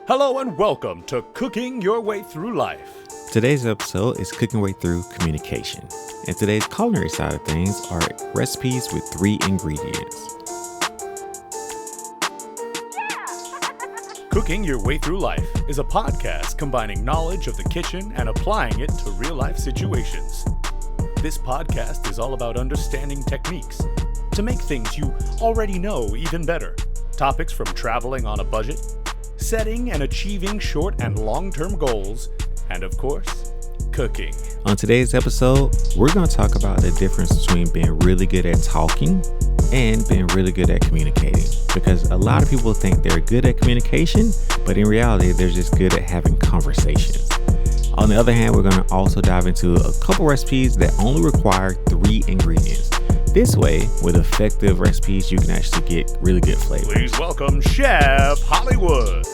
Hello and welcome to Cooking Your Way Through Life. Today's episode is Cooking Way Through Communication. And today's culinary side of things are recipes with 3 ingredients. Cooking Your Way Through Life is a podcast combining knowledge of the kitchen and applying it to real-life situations. This podcast is all about understanding techniques to make things you already know even better. Topics from traveling on a budget, setting and achieving short and long-term goals, and of course, cooking. On today's episode, we're going to talk about the difference between being really good at talking and being really good at communicating. Because a lot of people think they're good at communication, but in reality, they're just good at having conversations. On the other hand, we're going to also dive into a couple recipes that only require 3 ingredients. This way, with effective recipes, you can actually get really good flavor. Please welcome Chef Hollywood.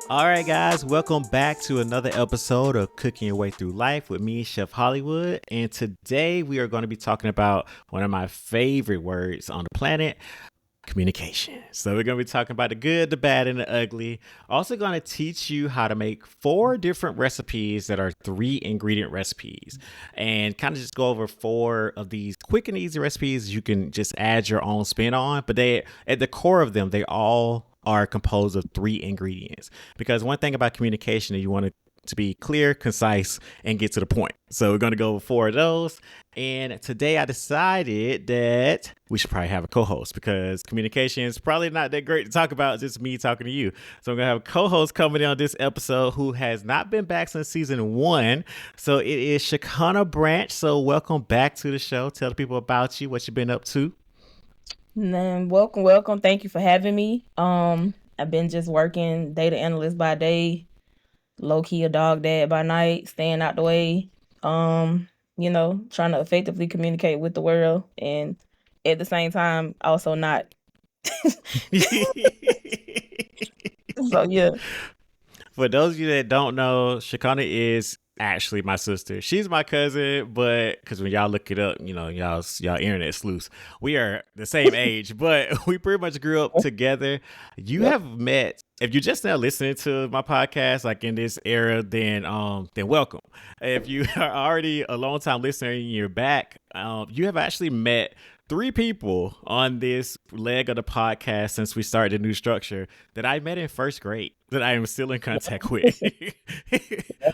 All right, guys, welcome back to another episode of Cooking Your Way Through Life with me, Chef Hollywood. And today we are going to be talking about one of my favorite words on the planet, communication. So we're going to be talking about the good, the bad, and the ugly. Also going to teach you how to make 4 different recipes that are 3 ingredient recipes, and kind of just go over 4 of these quick and easy recipes you can just add your own spin on. But they, at the core of them, they all are composed of 3 ingredients. Because one thing about communication is you want it to be clear, concise, and get to the point. So we're going to go over 4 of those. And today I decided that we should probably have a co-host because communication is probably not that great to talk about, just me talking to you. So I'm going to have a co-host coming in on this episode who has not been back since season 1. So it is Shaconna Branch. So welcome back to the show. Tell the people about you, what you've been up to. Welcome. Thank you for having me. I've been just working data analyst by day, low-key a dog dad by night, staying out the way, trying to effectively communicate with the world, and at the same time also not. So yeah. For those of you that don't know, Shaconna is actually my sister. She's my cousin, but because when y'all look it up, y'all internet sleuths. We are the same age, but we pretty much grew up together. You have met. If you're just now listening to my podcast, like in this era, then welcome. If you are already a long time listener and you're back, you have actually met 3 people on this leg of the podcast since we started the new structure that I met in 1st grade that I am still in contact with,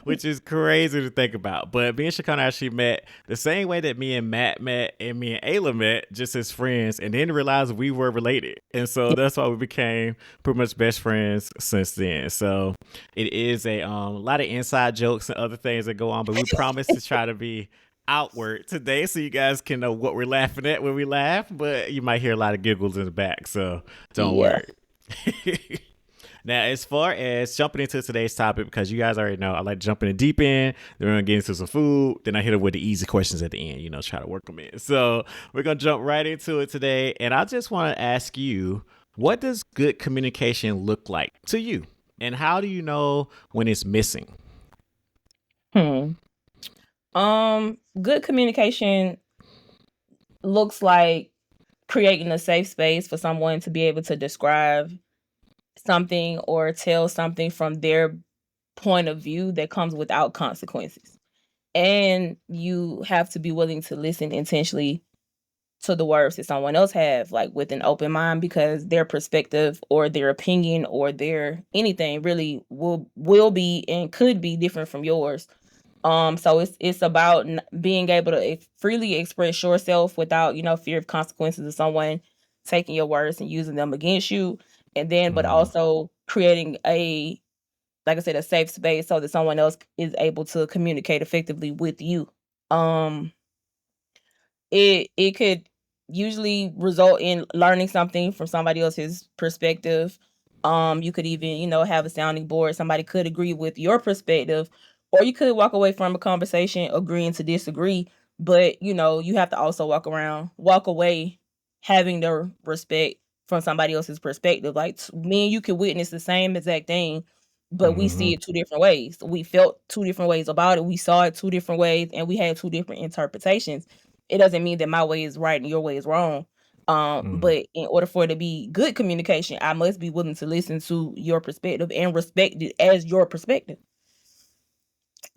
which is crazy to think about. But me and Shaconna actually met the same way that me and Matt met and me and Ayla met, just as friends, and then realized we were related. And so that's why we became pretty much best friends since then. So it is a lot of inside jokes and other things that go on, but we promise to try to be outward today so you guys can know what we're laughing at when we laugh, but you might hear a lot of giggles in the back, so don't worry. Now, as far as jumping into today's topic, because you guys already know I like jumping in deep end, then we're gonna get into some food, then I hit them with the easy questions at the end, try to work them in. So we're gonna jump right into it today, and I just want to ask you, what does good communication look like to you, and how do you know when it's missing? Good communication looks like creating a safe space for someone to be able to describe something or tell something from their point of view that comes without consequences. And you have to be willing to listen intentionally to the words that someone else have, like with an open mind, because their perspective or their opinion or their anything really will be and could be different from yours. So it's about being able to freely express yourself without, fear of consequences of someone taking your words and using them against you. And then, but also creating like I said, a safe space so that someone else is able to communicate effectively with you. It could usually result in learning something from somebody else's perspective. You could even, have a sounding board. Somebody could agree with your perspective, or you could walk away from a conversation agreeing to disagree. But, you have to also walk away having the respect from somebody else's perspective. Like me and you could witness the same exact thing, but we see it 2 different ways. We felt 2 different ways about it. We saw it 2 different ways, and we had 2 different interpretations. It doesn't mean that my way is right and your way is wrong. But in order for it to be good communication, I must be willing to listen to your perspective and respect it as your perspective.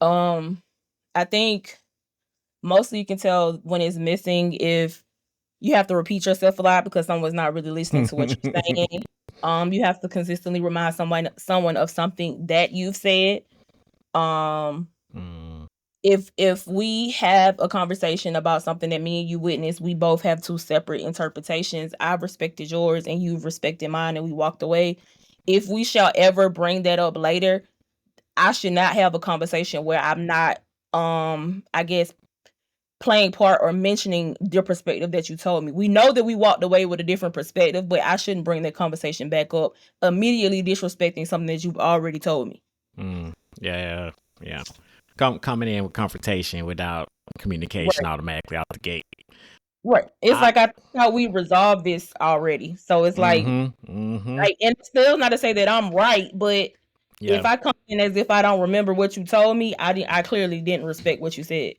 I think mostly you can tell when it's missing if you have to repeat yourself a lot because someone's not really listening to what you're saying. You have to consistently remind someone of something that you've said. If we have a conversation about something that me and you witnessed, we both have two separate interpretations. I've respected yours and you've respected mine, and we walked away. If we shall ever bring that up later, I should not have a conversation where I'm not, I guess, playing part or mentioning the perspective that you told me. We know that we walked away with a different perspective, but I shouldn't bring that conversation back up, immediately disrespecting something that you've already told me. Yeah. Coming in with confrontation without communication automatically out the gate. Right. It's like I thought we resolved this already. So it's like, like, and still not to say that I'm right, but if I come in as if I don't remember what you told me, I clearly didn't respect what you said.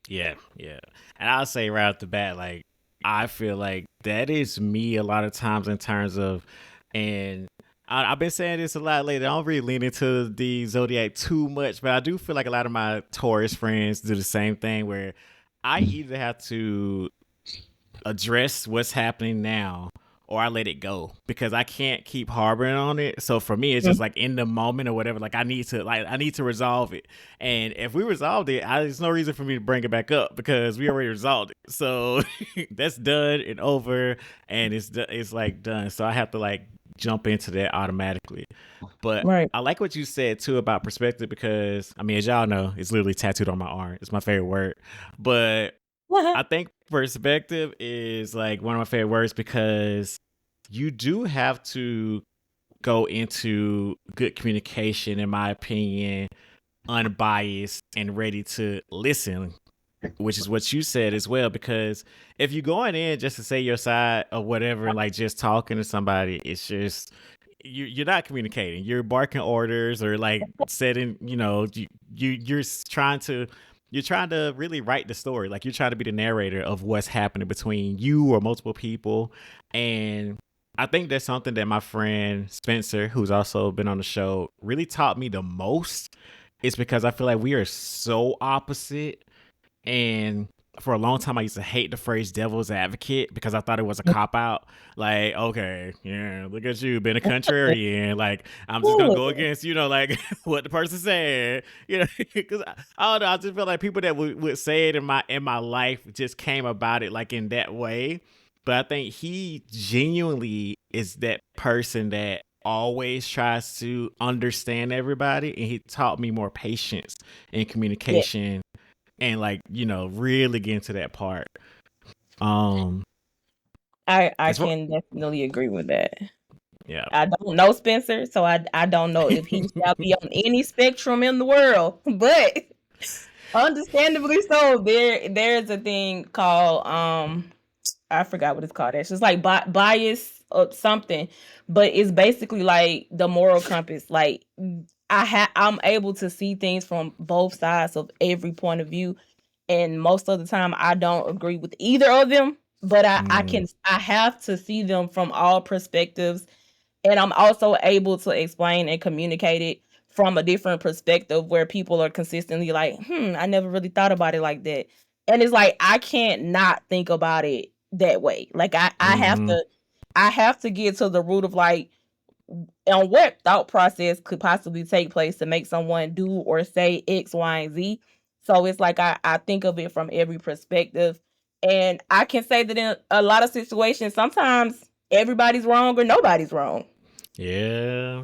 Yeah. And I'll say right off the bat, like, I feel like that is me a lot of times in terms of, and I've been saying this a lot lately. I don't really lean into the zodiac too much, but I do feel like a lot of my Taurus friends do the same thing where I either have to address what's happening now or I let it go because I can't keep harboring on it. So for me, it's just like in the moment or whatever, like I need to resolve it. And if we resolved it, there's no reason for me to bring it back up because we already resolved it. So that's done and over, and it's like done. So I have to like jump into that automatically. But I like what you said too about perspective because I mean, as y'all know, it's literally tattooed on my arm. It's my favorite word. But I think perspective is like one of my favorite words because you do have to go into good communication, in my opinion, unbiased and ready to listen, which is what you said as well. Because if you're going in just to say your side or whatever, and like just talking to somebody, it's just you're not communicating. You're barking orders or like setting, you're trying to really write the story. Like you're trying to be the narrator of what's happening between you or multiple people. And I think that's something that my friend Spencer, who's also been on the show, really taught me the most. It's because I feel like we are so opposite. And for a long time, I used to hate the phrase devil's advocate because I thought it was a cop out. Like, okay, yeah, look at you being a contrarian. Like, I'm just going to go against, like what the person said, because I don't know. I just feel like people that would say it in my life just came about it like in that way. But I think he genuinely is that person that always tries to understand everybody. And he taught me more patience and communication. And like, really get into that part. I can definitely agree with that. Yeah. I don't know Spencer, so I don't know if he shall be on any spectrum in the world, but understandably so. There's a thing called I forgot what it's called. It's just like bias or something, but it's basically like the moral compass. Like I'm able to see things from both sides of every point of view, and most of the time I don't agree with either of them, but I have to see them from all perspectives, and I'm also able to explain and communicate it from a different perspective where people are consistently like, I never really thought about it like that. And it's like I can't not think about it that way. Like I have to get to the root of like on what thought process could possibly take place to make someone do or say X, Y, and Z. So it's like I think of it from every perspective. And I can say that in a lot of situations, sometimes everybody's wrong or nobody's wrong. Yeah.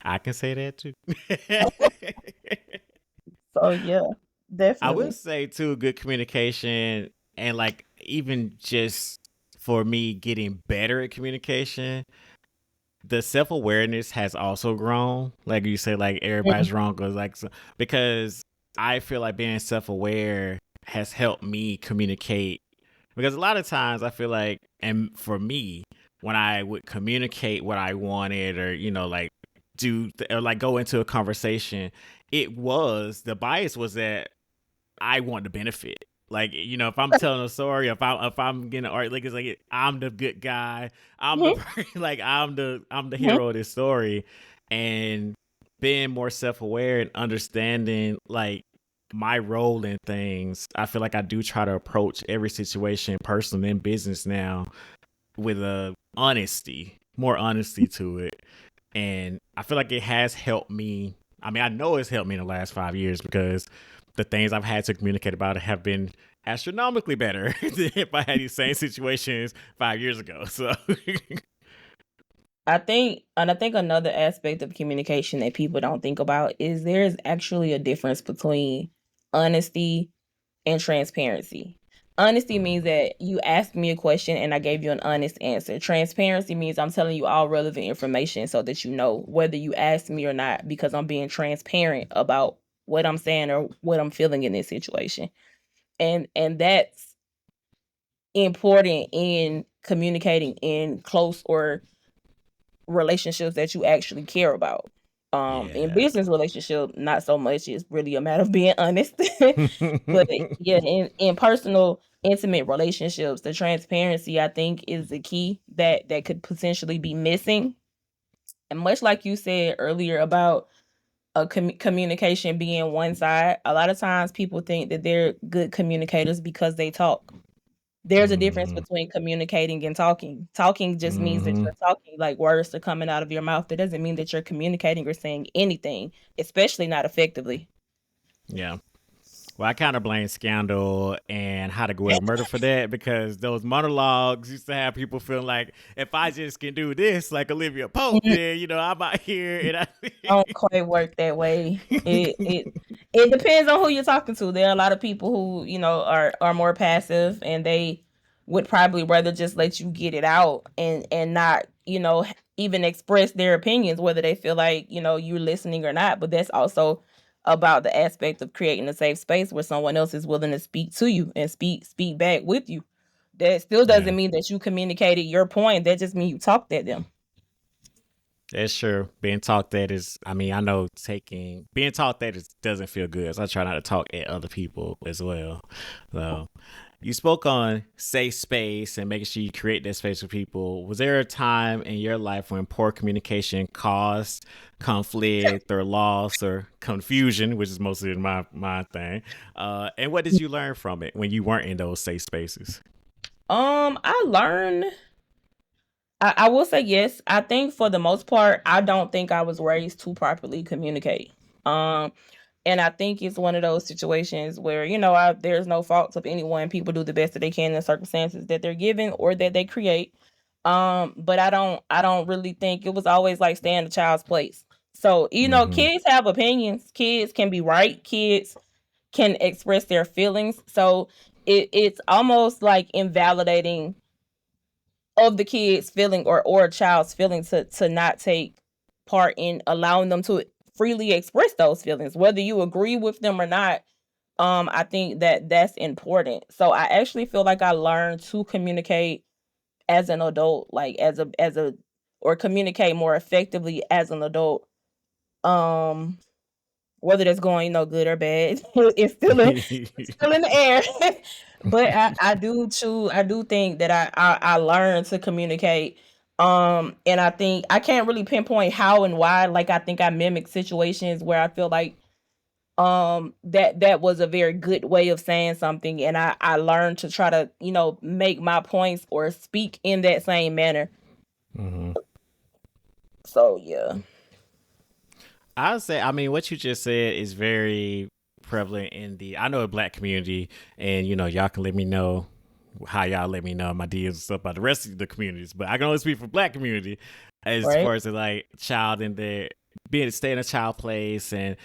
I can say that too. So yeah, definitely. I would say too, good communication and like even just for me getting better at communication, the self-awareness has also grown. Like you say, like everybody's wrong because I feel like being self-aware has helped me communicate. Because a lot of times I feel like, and for me, when I would communicate what I wanted or, like or like go into a conversation, the bias was that I want to benefit. Like, if I'm telling a story, if I'm getting art, like it's like I'm the good guy. I'm the Mhm, like I'm the mhm. hero of this story, and being more self aware and understanding like my role in things. I feel like I do try to approach every situation, personal and business now, with a honesty, more honesty to it, and I feel like it has helped me. I mean, I know it's helped me in the last 5 years because the things I've had to communicate about it have been astronomically better than if I had these same situations 5 years ago. So, I think another aspect of communication that people don't think about is there's actually a difference between honesty and transparency. Honesty means that you asked me a question and I gave you an honest answer. Transparency means I'm telling you all relevant information so that you know whether you asked me or not because I'm being transparent about what I'm saying or what I'm feeling in this situation. And that's important in communicating in close or relationships that you actually care about. In yeah. business relationship, not so much. It's really a matter of being honest. But yeah, in personal, intimate relationships, the transparency I think is the key that could potentially be missing. And much like you said earlier about a communication being one side, a lot of times people think that they're good communicators because they talk. There's a difference hmm between communicating and talking. Talking just means that hmm you're talking, like words are coming out of your mouth. That doesn't mean that you're communicating or saying anything, especially not effectively. Yeah. Well, I kind of blame Scandal and How to Get Away with Murder for that because those monologues used to have people feeling like if I just can do this like Olivia Pope, then I'm out here and Don't quite work that way. It depends on who you're talking to. There are a lot of people who, are more passive and they would probably rather just let you get it out and not, even express their opinions whether they feel like, you're listening or not, but that's also about the aspect of creating a safe space where someone else is willing to speak to you and speak back with you. That still yeah. doesn't mean that you communicated your point. That just means you talked at them. That's true. Being talked at is, I mean, I know being talked at doesn't feel good. So I try not to talk at other people as well. So you spoke on safe space and making sure you create that space for people. Was there a time in your life when poor communication caused conflict or loss or confusion, which is mostly my thing? And what did you learn from it when you weren't in those safe spaces? I learned I will say yes. I think for the most part, I don't think I was raised to properly communicate. Um, and I think it's one of those situations where, there's no fault of anyone. People do the best that they can in the circumstances that they're given or that they create. But I don't really think it was always like stay in the child's place. So, Mm-hmm. kids have opinions. Kids can be right. Kids can express their feelings. So it's almost like invalidating of the kid's feeling or a child's feeling to not take part in allowing them to freely express those feelings whether you agree with them or not. I think that that's important. So I actually feel like I learned to communicate as an adult, like as a or communicate more effectively as an adult. um whether that's going, good or bad, it's still in the air. But I do think that I learned to communicate. And I think I can't really pinpoint how and why. Like I think I mimic situations where I feel like that was a very good way of saying something, and I learned to try to, make my points or speak in that same manner. Mm-hmm. So yeah. I would say, I mean, what you just said is very prevalent in I know a black community, and y'all can let me know how y'all let me know my deals and stuff about the rest of the communities, but I can only speak for black community as Right. far as the, like child in there being stay in a child place and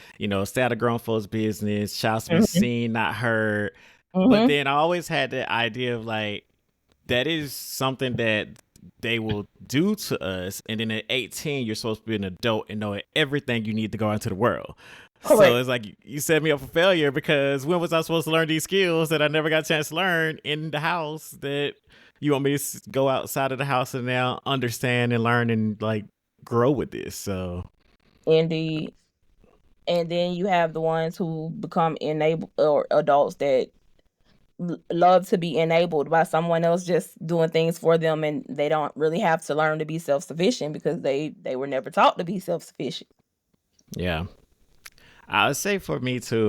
stay out of grown folks business, child to be Hmm. seen not heard. But Hmm. then I always had the idea of like that is something that they will do to us, and then at 18 you're supposed to be an adult and know everything you need to go into the world. So Correct. it's like you set me up for failure because when was I supposed to learn these skills that I never got a chance to learn in the house that you want me to go outside of the house and now understand and learn and like grow with this? So Indeed. And then you have the ones who become enable or adults that love to be enabled by someone else just doing things for them, and they don't really have to learn to be self-sufficient because they were never taught to be self-sufficient. Yeah. I would say for me too,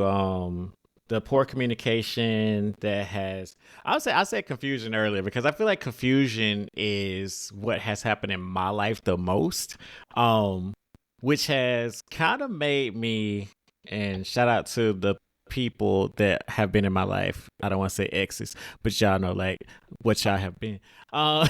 the poor communication that has I said confusion earlier because I feel like confusion is what has happened in my life the most. Um, which has kind of made me, and shout out to the people that have been in my life. I don't want to say exes, but y'all know like what y'all have been. Uh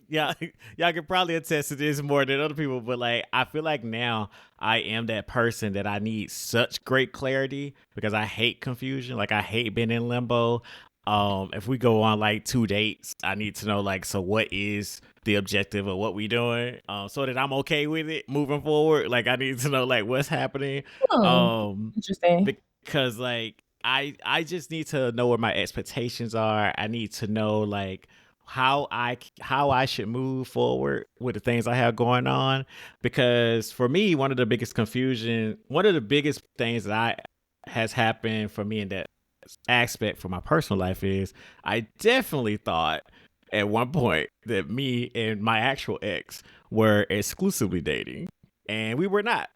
yeah, y'all can probably attest to this more than other people, but like I feel like now I am that person that I need such great clarity because I hate confusion. Like I hate being in limbo. If we go on like 2 dates, I need to know like so what is the objective of what we doing, so that I'm okay with it moving forward. Like I need to know like what's happening, Hmm. um, Interesting. because like I just need to know where my expectations are. I need to know like how I should move forward with the things I have going on. Because for me, one of the biggest things that I has happened for me in that aspect for my personal life is I definitely thought at one point that me and my actual ex were exclusively dating, and we were not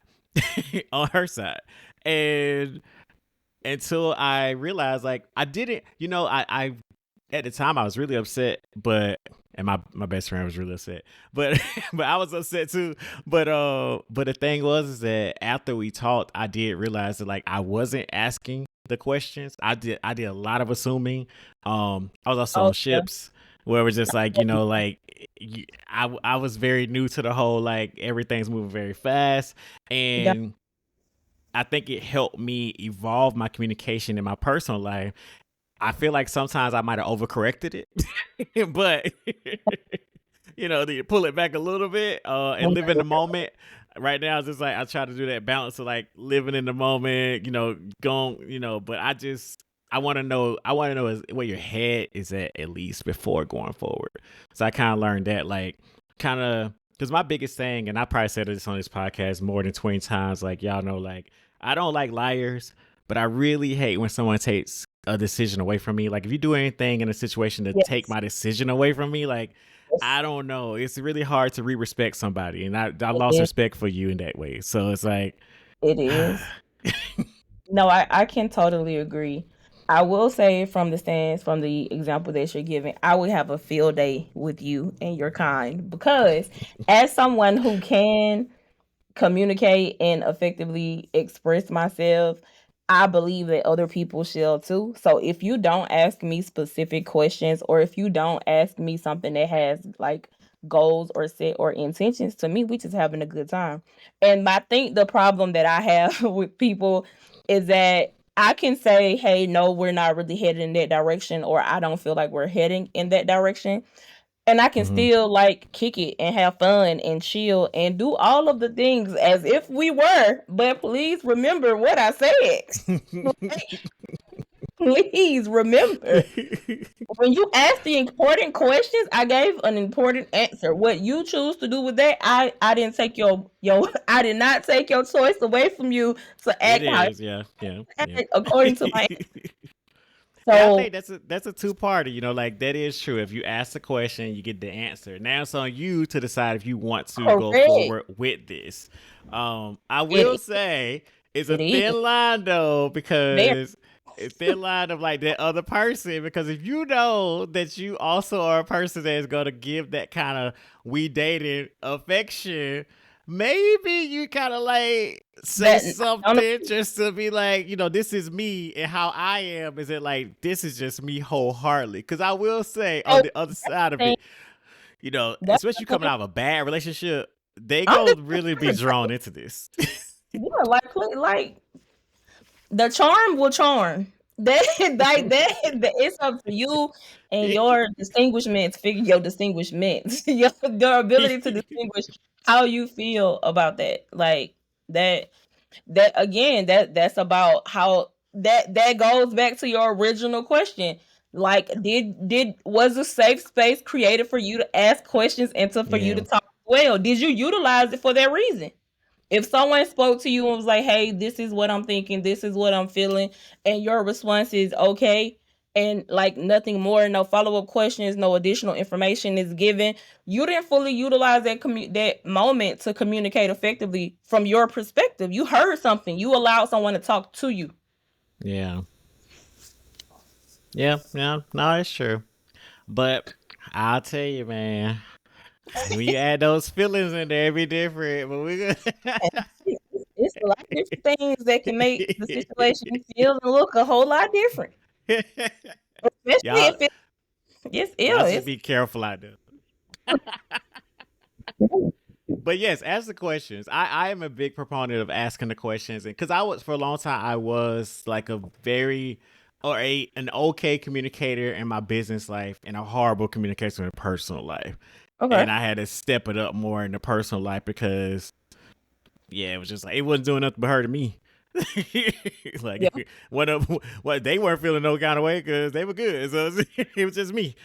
on her side. And until I realized like I didn't, I at the time I was really upset, but and my best friend was really upset, but but I was upset too. But the thing was is that after we talked, I did realize that like I wasn't asking the questions. I did a lot of assuming. I was also Oh on yeah. ships where it was just like like I was very new to the whole like everything's moving very fast, Yeah. and I think it helped me evolve my communication in my personal life. I feel like sometimes I might have overcorrected it, but to pull it back a little bit and live in the moment. Right now, it's just like I try to do that balance of like living in the moment, going, But I want to know. I want to know where your head is at least before going forward. So I kind of learned that, like, kind of because my biggest thing, and I probably said this on this podcast more than 20 times. Like y'all know, like I don't like liars, but I really hate when someone takes a decision away from me. Like if you do anything in a situation to take Yes. my decision away from me, like Yes. I don't know. It's really hard to respect somebody, and I It lost is. respect for you in that way. So it's like, It is. No, I can totally agree. I will say from the stands, from the example that you're giving, I would have a field day with you and your kind because as someone who can communicate and effectively express myself, I believe that other people shall too. So if you don't ask me specific questions or if you don't ask me something that has like goals or set or intentions, to me, we just having a good time. And I think the problem that I have with people is that I can say, hey, no, we're not really headed in that direction, or I don't feel like we're heading in that direction, and I can mhm. still like kick it and have fun and chill and do all of the things as if we were. But please remember what I said. Please remember. When you ask the important questions, I gave an important answer. What you choose to do with that, I didn't take your I did not take your choice away from you to It act how you is, yeah, yeah, yeah. act according to my. Yeah, I think So that's a two-parter. Like that is true. If you ask the question, you get the answer. Now it's on you to decide if you want to go correct. forward with this. I will It say it's a it is thin line though, there. because a thin line of like that other person. Because if you know that you also are a person that is gonna give that kind of we dated affection, maybe you kind of like say That something just to be like, this is me, and how I am is it like this is just me wholeheartedly. Because I will say on so the other side of thing it, that's especially the coming thing. out of a bad relationship, they I'm go just really be drawn into this. yeah, like the charm will charm. That that it's up to you and your distinguishments. Figure your distinguishments, your ability to distinguish how you feel about that. Like that that again that's about how that goes back to your original question. Like did was a safe space created for you to ask questions and to for you to Yeah. talk well? Did you utilize it for that reason? If someone spoke to you and was like, "Hey, this is what I'm thinking, this is what I'm feeling," and your response is okay, and like nothing more, no follow-up questions, no additional information is given, you didn't fully utilize that moment to communicate effectively from your perspective. You heard something, you allowed someone to talk to you. Yeah. Yeah. Yeah. No, it's true. But I'll tell you, man, when you add those feelings in there, it be different. But we It's a lot of different things that can make the situation feel and look a whole lot different, especially y'all, if it's y'all ill. should be careful out there. But yes, ask the questions. I am a big proponent of asking the questions, and because I was for a long time, I was like a very or an okay communicator in my business life and a horrible communicator in personal life. Okay. And I had to step it up more in the personal life because yeah, it was just like it wasn't doing nothing but hurting me. Yeah. Like what they weren't feeling no kind of way because they were good, so it was just me.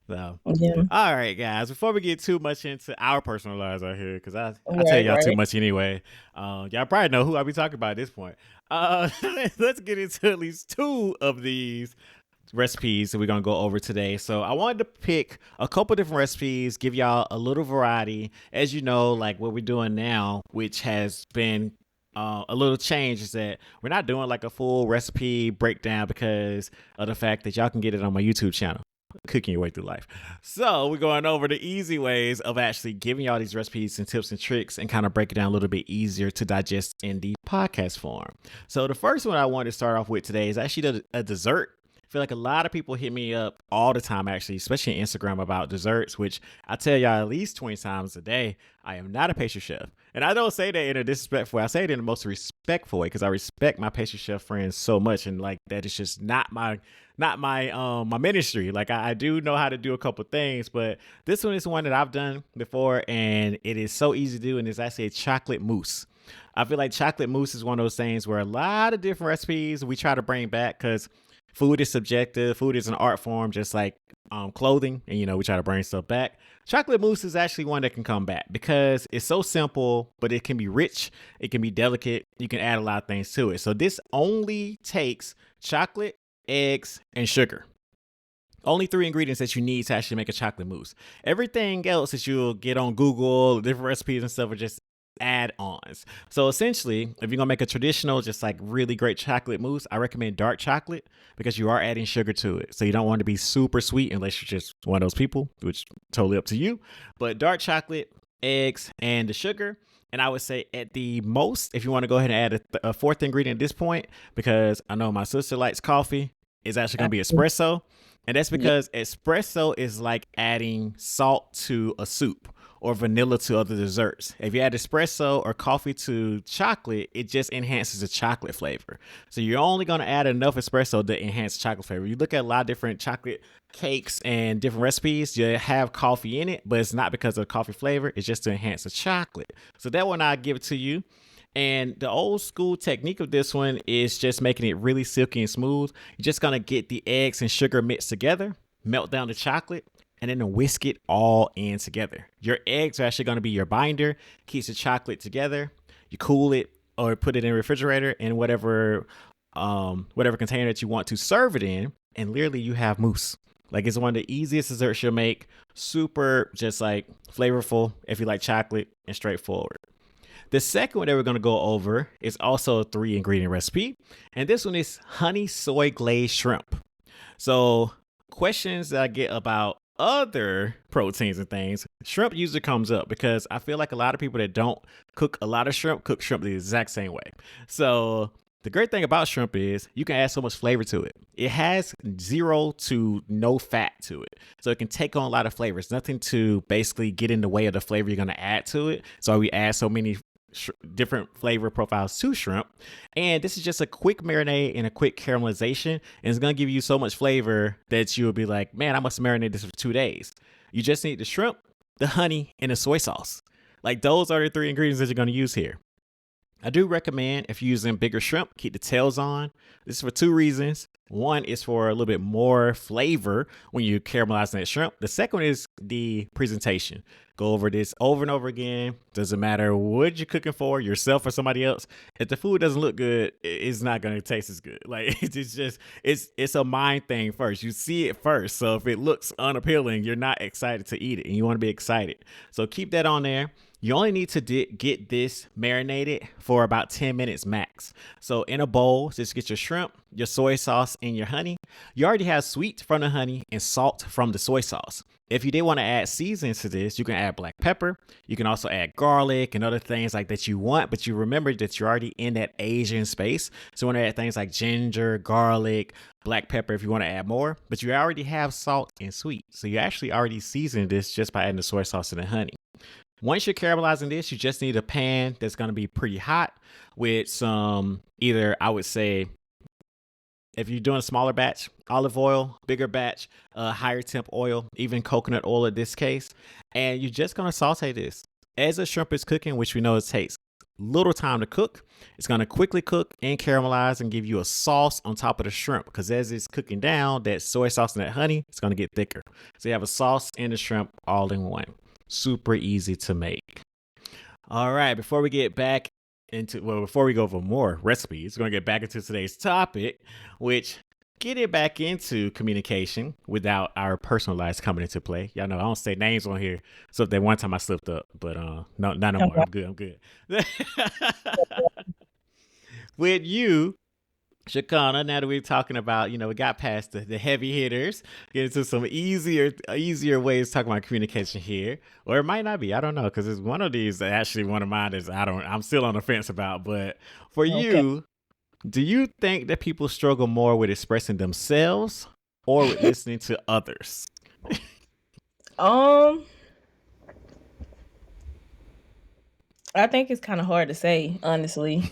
So, Yeah. all right, guys. Before we get too much into our personal lives out here, because I tell Right. y'all too Right. much anyway. Y'all probably know who I be talking about at this point. Let's get into at least two of these recipes that we're gonna go over today. So I wanted to pick a couple different recipes, give y'all a little variety. As you know, like what we're doing now, which has been a little change, is that we're not doing like a full recipe breakdown because of the fact that y'all can get it on my YouTube channel. Cooking your way through life. So we're going over the easy ways of actually giving y'all these recipes and tips and tricks and kind of break it down a little bit easier to digest in the podcast form. So the first one I wanted to start off with today is actually a dessert. I feel like a lot of people hit me up all the time, actually, especially on Instagram about desserts, which I tell y'all at least 20 times a day. I am not a pastry chef. And I don't say that in a disrespectful way. I say it in the most respectful way because I respect my pastry chef friends so much. And like that is just not my my ministry. Like I do know how to do a couple things, but this one is one that I've done before and it is so easy to do, and it's actually a chocolate mousse. I feel like chocolate mousse is one of those things where a lot of different recipes we try to bring back because food is subjective. Food is an art form, just like clothing, and we try to bring stuff back. Chocolate mousse is actually one that can come back because it's so simple, but it can be rich. It can be delicate. You can add a lot of things to it. So this only takes chocolate, eggs, and sugar. Only three ingredients that you need to actually make a chocolate mousse. Everything else that you'll get on Google, different recipes and stuff are just add-ons. So essentially, if you're gonna make a traditional, just like really great chocolate mousse, I recommend dark chocolate because you are adding sugar to it. So you don't want to be super sweet unless you're just one of those people, which totally up to you. But dark chocolate, eggs, and the sugar. And I would say at the most, if you want to go ahead and add a fourth ingredient at this point, because I know my sister likes coffee, is actually going to be espresso. And that's because espresso is like adding salt to a soup or vanilla to other desserts. If you add espresso or coffee to chocolate, it just enhances the chocolate flavor. So you're only going to add enough espresso to enhance chocolate flavor. You look at a lot of different chocolate cakes and different recipes, you have coffee in it, but it's not because of the coffee flavor. It's just to enhance the chocolate. So that one I give it to you. And the old school technique of this one is just making it really silky and smooth. You're just gonna get the eggs and sugar mixed together, melt down the chocolate, and then whisk it all in together. Your eggs are actually gonna be your binder, keeps the chocolate together. You cool it or put it in the refrigerator in whatever container that you want to serve it in, and literally you have mousse. Like it's one of the easiest desserts you'll make. Super, just like flavorful if you like chocolate, and straightforward. The second one that we're going to go over is also a 3-ingredient recipe. And this one is honey soy glazed shrimp. So questions that I get about other proteins and things, shrimp usually comes up because I feel like a lot of people that don't cook a lot of shrimp cook shrimp the exact same way. So the great thing about shrimp is you can add so much flavor to it. It has 0 to no fat to it. So it can take on a lot of flavors. Nothing to basically get in the way of the flavor you're going to add to it. So we add so many different flavor profiles to shrimp. And this is just a quick marinade and a quick caramelization. And it's going to give you so much flavor that you'll be like, man, I must marinate this for 2 days. You just need the shrimp, the honey, and the soy sauce. Like those are the 3 ingredients that you're going to use here. I do recommend if you're using bigger shrimp, keep the tails on. This is for 2 reasons. One is for a little bit more flavor when you're caramelizing that shrimp. The second one is the presentation. Go over this over and over again. Doesn't matter what you're cooking for, yourself or somebody else. If the food doesn't look good, it's not gonna taste as good. Like it's just it's a mind thing first. You see it first. So if it looks unappealing, you're not excited to eat it, and you want to be excited. So keep that on there. You only need to get this marinated for about 10 minutes max. So in a bowl, just get your shrimp, your soy sauce, and your honey. You already have sweet from the honey and salt from the soy sauce. If you did want to add seasonings to this, you can add black pepper. You can also add garlic and other things like that you want, but you remember that you're already in that Asian space. So you want to add things like ginger, garlic, black pepper if you want to add more, but you already have salt and sweet. So you actually already seasoned this just by adding the soy sauce and the honey. Once you're caramelizing this, you just need a pan that's going to be pretty hot with some either, I would say, if you're doing a smaller batch, olive oil, bigger batch, higher temp oil, even coconut oil in this case. And you're just going to saute this. As the shrimp is cooking, which we know it takes little time to cook, it's going to quickly cook and caramelize and give you a sauce on top of the shrimp, because as it's cooking down, that soy sauce and that honey, it's going to get thicker. So you have a sauce and the shrimp all in one. Super easy to make. All right, before we get back into, before we go for more recipes, we're going to get back into today's topic, which getting back into communication without our personal lives coming into play. Y'all know I don't say names on here, so that one time I slipped up, but no, not no more. I'm good. With you, Shaconna, now that we're talking about, we got past the heavy hitters, get into some easier ways to talk about communication here. Or it might not be, I don't know, because it's one of these, actually one of mine is I'm still on the fence about. But for you, do you think that people struggle more with expressing themselves or with listening to others? I think it's kind of hard to say, honestly.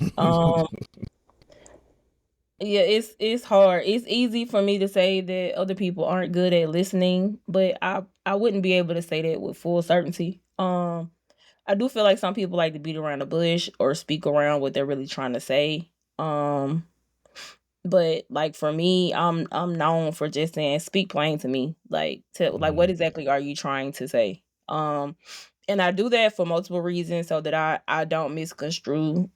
Yeah, it's hard. It's easy for me to say that other people aren't good at listening, but I wouldn't be able to say that with full certainty. I do feel like some people like to beat around the bush or speak around what they're really trying to say. But like for me, I'm known for just saying speak plain to me. Like what exactly are you trying to say? And I do that for multiple reasons so that I don't misconstrue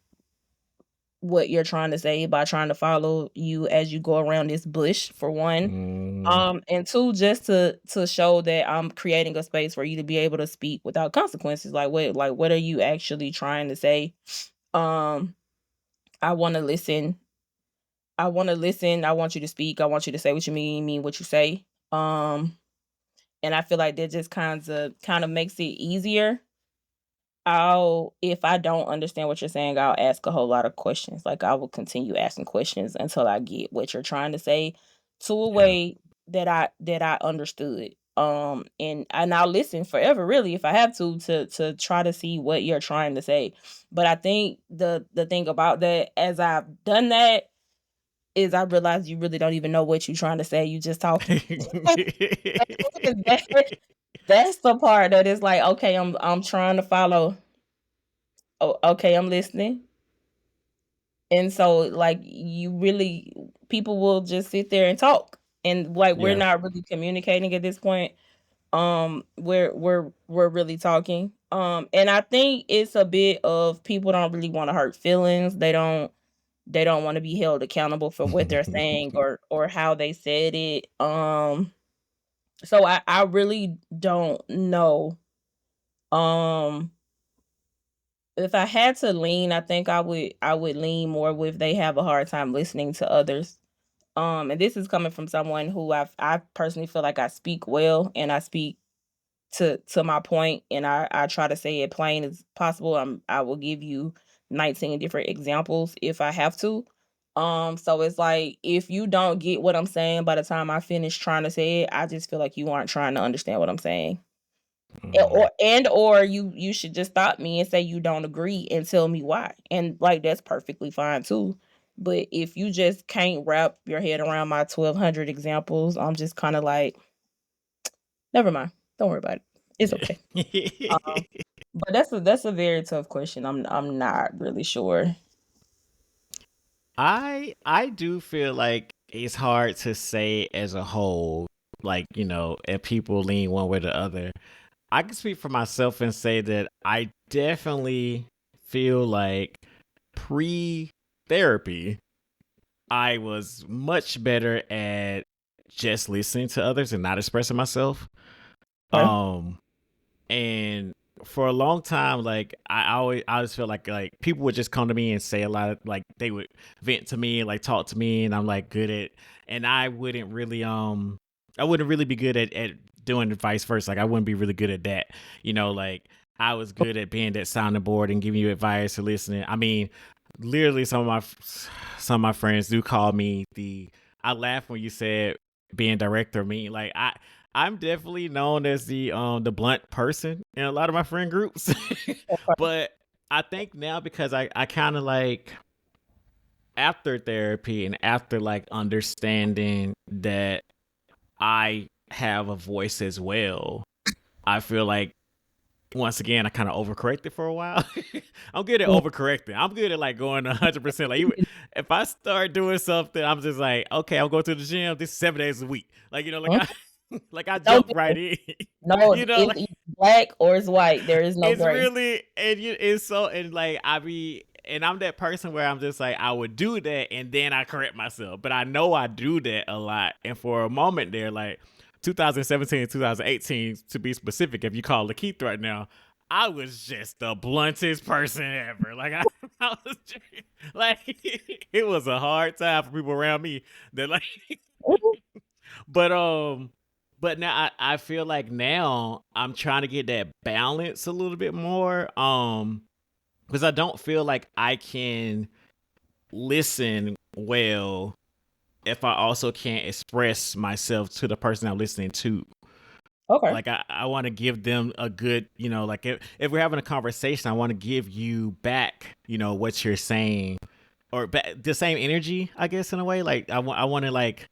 what you're trying to say by trying to follow you as you go around this bush, for one. And two, just to show that I'm creating a space for you to be able to speak without consequences. Like what are you actually trying to say? I want to listen. I want to listen. I want you to speak. I want you to say what you mean what you say. And I feel like that just kind of makes it easier. If I don't understand what you're saying, I'll ask a whole lot of questions. Like I will continue asking questions until I get what you're trying to say to a Yeah. way that I understood. And I'll listen forever, really, if I have to try to see what you're trying to say. But I think the thing about that, as I've done that, is I realize you really don't even know what you're trying to say. You just talking. That's the part that is like, okay, I'm trying to follow. Oh, okay, I'm listening. And so like people will just sit there and talk. And like we're Yeah. not really communicating at this point. We're really talking. And I think it's a bit of people don't really want to hurt feelings. They don't want to be held accountable for what they're saying or how they said it. So I really don't know. Um if I had to lean, I think I would lean more with they have a hard time listening to others. And this is coming from someone who I personally feel like I speak well and I speak to my point, and I try to say it plain as possible. I will give you 19 different examples if I have to. So it's like if you don't get what I'm saying by the time I finish trying to say it, I just feel like you aren't trying to understand what I'm saying. Or you should just stop me and say you don't agree and tell me why. And like that's perfectly fine too. But if you just can't wrap your head around my 1,200 examples, I'm just kind of like, never mind. Don't worry about it. It's okay. Um, but that's a very tough question. I'm not really sure. I do feel like it's hard to say as a whole, like, if people lean one way or the other. I can speak for myself and say that I definitely feel like pre therapy, I was much better at just listening to others and not expressing myself. Okay. Um, and for a long time, like I always felt like people would just come to me and say a lot of, like, they would vent to me and like talk to me, and I'm like good at, and I wouldn't really be good at doing the vice versa. Like I wouldn't be really good at that. Like I was good at being that sounding board and giving you advice or listening. I mean, literally some of my friends do call me the. I laugh when you said being director. Me, like I'm definitely known as the blunt person in a lot of my friend groups. But I think now, because I kind of like, after therapy and after like understanding that I have a voice as well, I feel like once again I kind of overcorrected for a while. I'm good at overcorrecting. I'm good at like going 100%. Like if I start doing something, I'm just like, okay, I'm going to the gym. This is 7 days a week. Like like I No jump right in. No, Like, it's black or it's white. There is no it's gray. really, and it's so, and like and I'm that person where I'm just like, I would do that and then I correct myself, but I know I do that a lot. And for a moment there, like 2017 2018 to be specific, if you call Lakeith right now, I was just the bluntest person ever. Like I was just, like it was a hard time for people around me that like but now I feel like now I'm trying to get that balance a little bit more. Because I don't feel like I can listen well if I also can't express myself to the person I'm listening to. Okay. Like I want to give them a good, like if we're having a conversation, I want to give you back, what you're saying, or the same energy, I guess, in a way. Like I want to, like,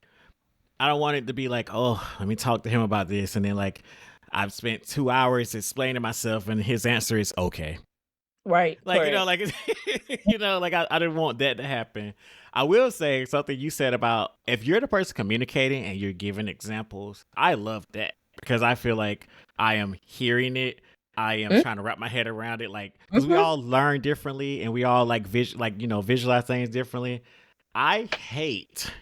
I don't want it to be like, oh, let me talk to him about this, and then like I've spent 2 hours explaining myself, and his answer is okay. Right. Like, Correct. like like I didn't want that to happen. I will say something you said about, if you're the person communicating and you're giving examples, I love that, because I feel like I am hearing it. I am trying to wrap my head around it, like, because we all learn differently and we all like visualize things differently. I hate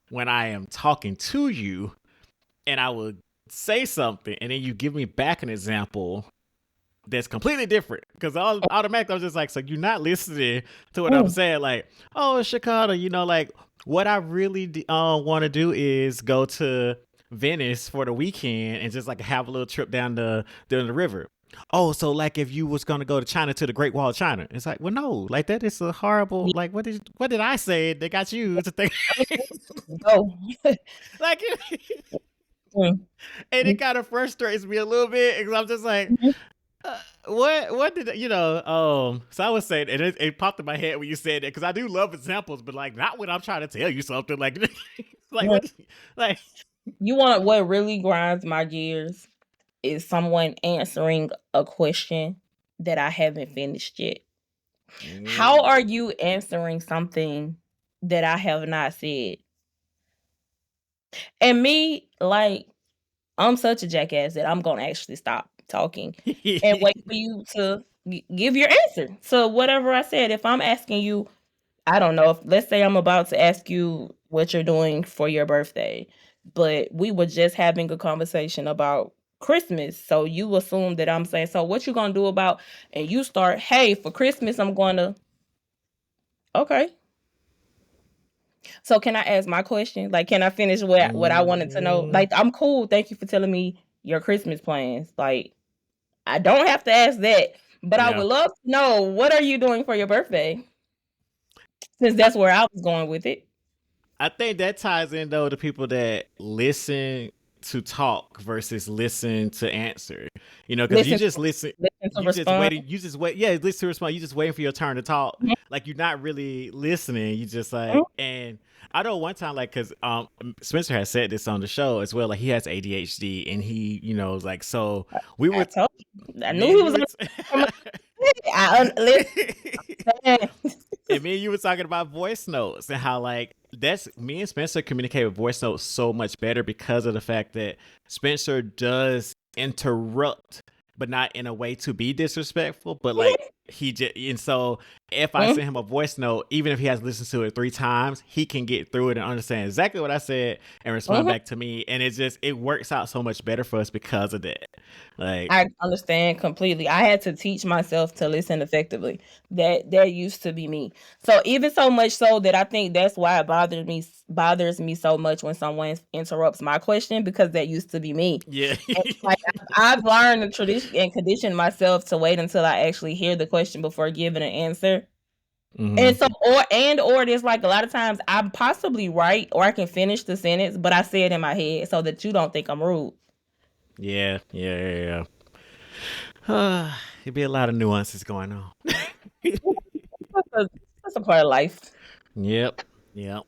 when I am talking to you and I will say something and then you give me back an example that's completely different, because automatically I was just like, so you're not listening to what I'm saying. Like, oh, Shaconna, like, what I really want to do is go to Venice for the weekend and just like have a little trip down the river. Oh, so like if you was gonna go to China, to the Great Wall of China, it's like, well, no, like that is a horrible. Like, what did I say that got you to think? Go. Like, and it kind of frustrates me a little bit, because I'm just like, what did so I was saying, and it popped in my head when you said that, because I do love examples, but like not when I'm trying to tell you something, like like what, like You want what really grinds my gears is someone answering a question that I haven't finished yet. How are you answering something that I have not said? And me, like, I'm such a jackass that I'm gonna actually stop talking and wait for you to give your answer to whatever I said. If I'm asking you, I don't know, if let's say I'm about to ask you what you're doing for your birthday, but we were just having a conversation about Christmas. So you assume that I'm saying, so what you gonna do about, and you start, hey, for Christmas, I'm gonna, okay. So can I ask my question? Like, can I finish what I wanted to know? Like, I'm cool. Thank you for telling me your Christmas plans. Like, I don't have to ask that, but I yeah. would love to know, what are you doing for your birthday? Since that's where I was going with it. I think that ties in though to people that listen to talk versus listen to answer. Because you just listen, listen to you just respond. waiting, you just wait. Yeah, listen to respond. You just waiting for your turn to talk. Mhm. Like you're not really listening. You just like, and I know one time, like, because Spencer has said this on the show as well. Like he has ADHD, and he, was like, so we were. I told you. I knew he was. Listen. And me and you were talking about voice notes and how like that's me and Spencer communicate with voice notes so much better because of the fact that Spencer does interrupt, but not in a way to be disrespectful, but like he just, and so if I Mhm. send him a voice note, even if he has listened to it 3 times, he can get through it and understand exactly what I said and respond Mhm. back to me. And it works out so much better for us because of that. Like, I understand completely. I had to teach myself to listen effectively. That used to be me. So even so much so that I think that's why it bothers me so much when someone interrupts my question, because that used to be me. yeah. And like I've learned and tradition and conditioned myself to wait until I actually hear the question before giving an answer. And Mhm. so or there's like a lot of times I'm possibly right or I can finish the sentence, but I say it in my head so that you don't think I'm rude. Yeah. It'd be a lot of nuances going on. That's a part of life. Yep. Yep.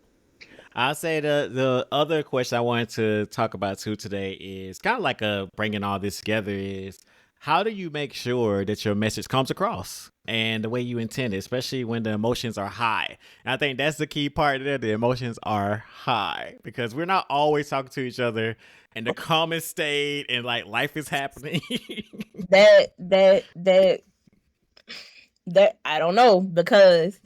I'll say the other question I wanted to talk about too today is kind of like a bringing all this together is how do you make sure that your message comes across and the way you intend it, especially when the emotions are high. And I think that's the key part there. The emotions are high because we're not always talking to each other in the calmest state and like life is happening. That that that that I don't know, because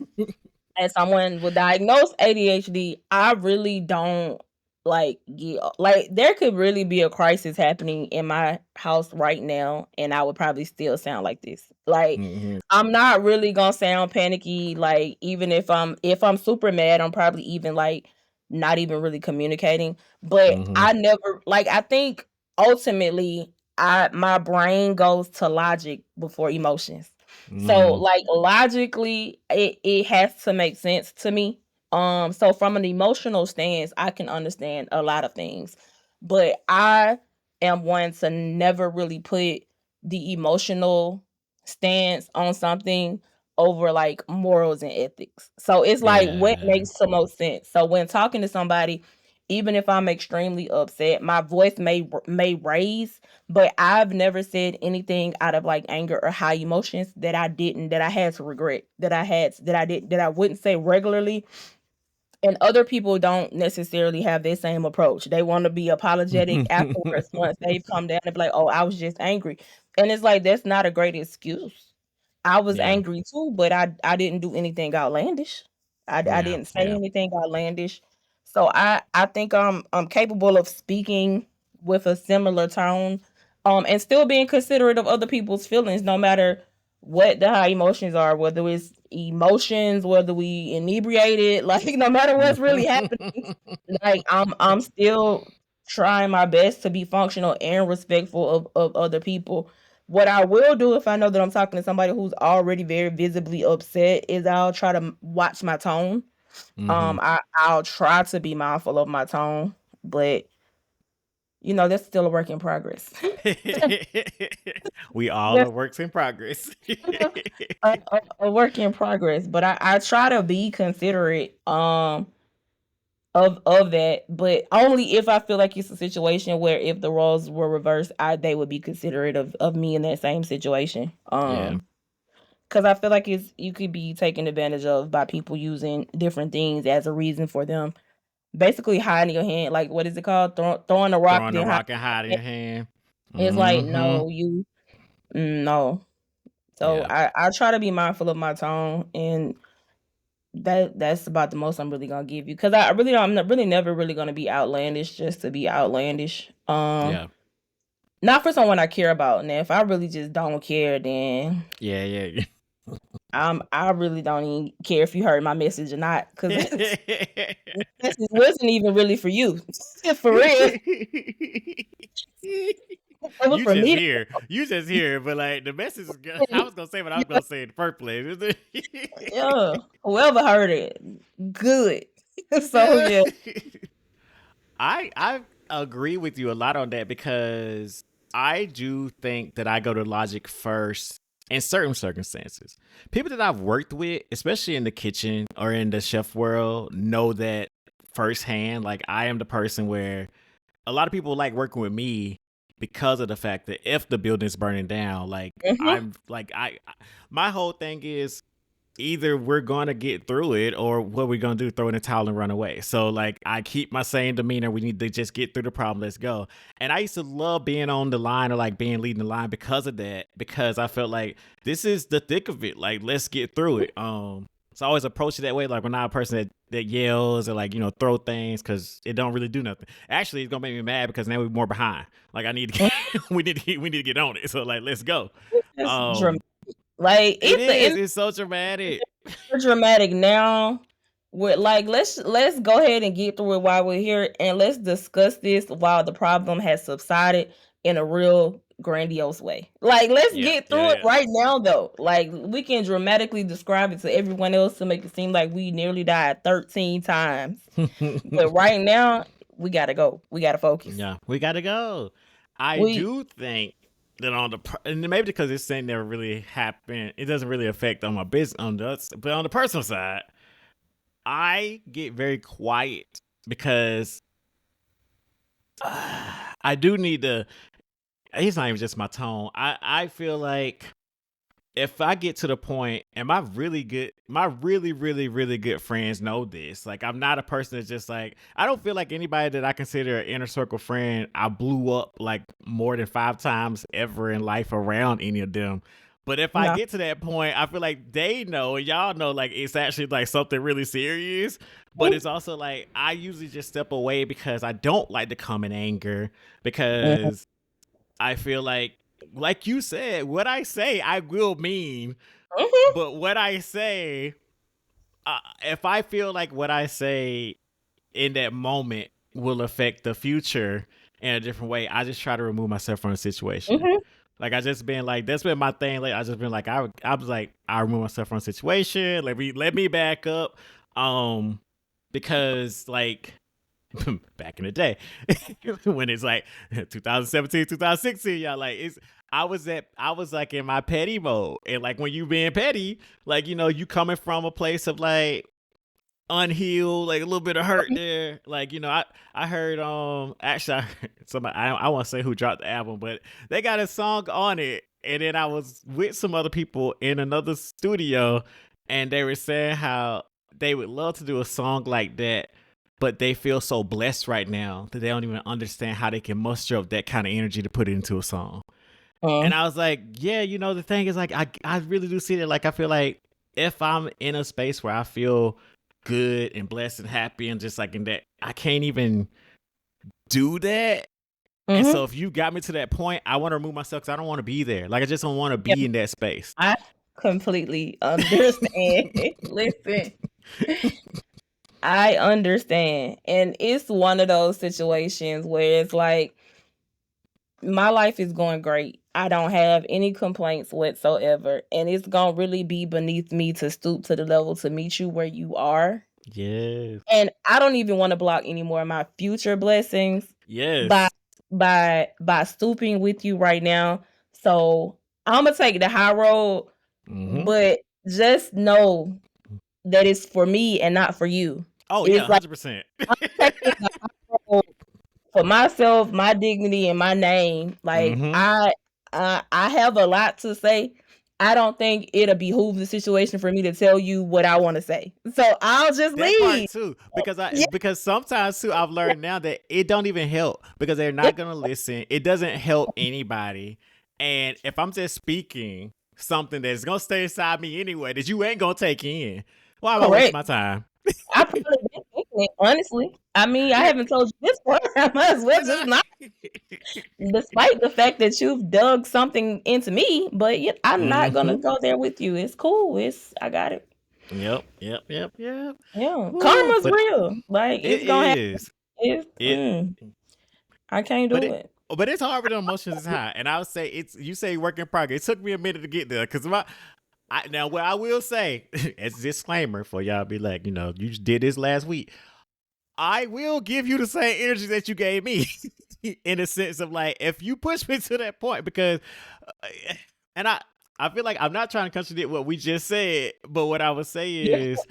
as someone with diagnosed ADHD, I really don't like there could really be a crisis happening in my house right now and I would probably still sound like this. Like Hmm. I'm not really gonna sound panicky. Like even if I'm super mad, I'm probably even like not even really communicating. But Hmm. I never like I think ultimately I my brain goes to logic before emotions. So Hmm. like logically it has to make sense to me. So from an emotional stance, I can understand a lot of things. But I am one to never really put the emotional stance on something over like morals and ethics. So it's like what Yeah. makes the most sense. So when talking to somebody, even if I'm extremely upset, my voice may raise, but I've never said anything out of like anger or high emotions that I had to regret, that I wouldn't say regularly. And other people don't necessarily have that same approach. They want to be apologetic afterwards once they've come down and be like, "Oh, I was just angry." And it's like that's not a great excuse. I was Yeah. angry too, but I didn't do anything outlandish. I Yeah. didn't say Yeah. anything outlandish. So I think I'm capable of speaking with a similar tone, and still being considerate of other people's feelings, no matter what the high emotions are, whether it's emotions, whether we inebriated, like no matter what's really happening, like I'm still trying my best to be functional and respectful of other people. What I will do if I know that I'm talking to somebody who's already very visibly upset is I'll try to watch my tone. Hmm. I'll try to be mindful of my tone, but that's still a work in progress. We all are That's works in progress. a work in progress, but I try to be considerate of that, but only if I feel like it's a situation where if the roles were reversed, they would be considerate of me in that same situation. Yeah. Because I feel like you could be taken advantage of by people using different things as a reason for them basically hiding your hand. Like what is it called? Throwing a rock, Throwing the then hiding rock and your hiding hand. your hand. It's like Hmm. no, no. So Yeah. I try to be mindful of my tone, and that's about the most I'm really gonna give you, because I really I'm not, really never really gonna be outlandish just to be outlandish. Yeah. Not for someone I care about, and if I really just don't care, then Yeah. I really don't even care if you heard my message or not, because this Yeah. message wasn't even really for you, for real. It was You for just me. here. You just here, but like the message is good. I was gonna say what I was gonna say in the first place. Yeah, whoever heard it, good. So yeah. I agree with you a lot on that because I do think that I go to logic first in certain circumstances. People that I've worked with, especially in the kitchen or in the chef world, know that firsthand. Like I am the person where a lot of people like working with me because of the fact that if the building's burning down, like Mhm. I'm like my whole thing is either we're gonna get through it or what we're gonna do, throw in the towel and run away. So like I keep my same demeanor. We need to just get through the problem. Let's go. And I used to love being on the line or like being leading the line because of that, because I felt like this is the thick of it. Like let's get through it. So I always approach it that way. Like we're not a person that yells or like, throw things because it don't really do nothing. Actually, it's gonna make me mad because now we're more behind. Like I need to get, we need to get on it. So like let's go. It's Um dramatic. Like it is. it's It's so dramatic. more dramatic now. With like, let's go ahead and get through it while we're here, and let's discuss this while the problem has subsided in a real grandiose way. Like, let's Yeah, get through yeah, it yeah. right now, though. Like, we can dramatically describe it to everyone else to make it seem like we nearly died 13 times, but right now we gotta go. We gotta focus. Yeah, we gotta go. I We do think that and maybe because this thing never really happened, it doesn't really affect on my business but on the personal side, I get very quiet because I do need to. It's not even just my tone. I feel like if I get to the point, and my really, really, really good friends know this. Like, I'm not a person that's just like, I don't feel like anybody that I consider an inner circle friend, I blew up like more than 5 times ever in life around any of them. But if I no. get to that point, I feel like they know, and y'all know, like it's actually like something really serious. But it's also like I usually just step away because I don't like to come in anger Mhm. because I feel like you said, what I say, I will mean. Mhm. But what I say, if I feel like what I say in that moment will affect the future in a different way, I just try to remove myself from the situation. Mhm. Like I just been like, that's been my thing. Like I just been like, I was like, I remove myself from the situation. Let me back up. Because like back in the day when it's like 2017 2016 y'all like it's I was like in my petty mode, and like when you being petty, like you coming from a place of like unhealed, like a little bit of hurt there. Like I heard actually I heard somebody, I won't say who dropped the album, but they got a song on it, and then I was with some other people in another studio, and they were saying how they would love to do a song like that, but they feel so blessed right now that they don't even understand how they can muster up that kind of energy to put it into a song. And Mhm. I was like, yeah, the thing is like I really do see that. Like I feel like if I'm in a space where I feel good and blessed and happy and just like in that, I can't even do that. And Mhm. so if you got me to that point, I want to remove myself because I don't want to be there. Like I just don't want to Yeah, be in that space. I completely understand. Listen, I understand. And it's one of those situations where it's like, my life is going great. I don't have any complaints whatsoever. And it's going to really be beneath me to stoop to the level to meet you where you are. Yes. And I don't even want to block any more of my future blessings by Yes. by stooping with you right now. So I'm gonna take the high road, Mm-hmm. but just know that it's for me and not for you. Oh yeah, It's like 100%. I'm taking the high road for myself, my dignity, and my name. Like Mm-hmm. I have a lot to say. I don't think it'll behoove the situation for me to tell you what I want to say. So I'll just That part leave. too, Yeah, because sometimes too I've learned now that it don't even help because they're yeah, not gonna listen. It doesn't help anybody, and if I'm just speaking something that's gonna stay inside me anyway that you ain't gonna take in, why am I wasting correct. my time? I probably been thinking it, honestly. I mean, I haven't told you this part. I might as well You just know? not, despite the fact that you've dug something into me. But yeah, I'm not gonna Mm-hmm. go there with you. It's cool. I got it. Yep. Yep. Yep. Yep. Yeah, Woo. karma's But real. Like it it's gonna happen. is It's, it. I can't But do it it. but it's hard when the emotions is high. And I would say it's you say work in progress. It took me a minute to get there because now what I will say as a disclaimer for y'all be like, you just did this last week. I will give you the same energy that you gave me in a sense of like if you push me to that point because uh, and I feel like I'm not trying to contradict what we just said, but what I would say Yeah. is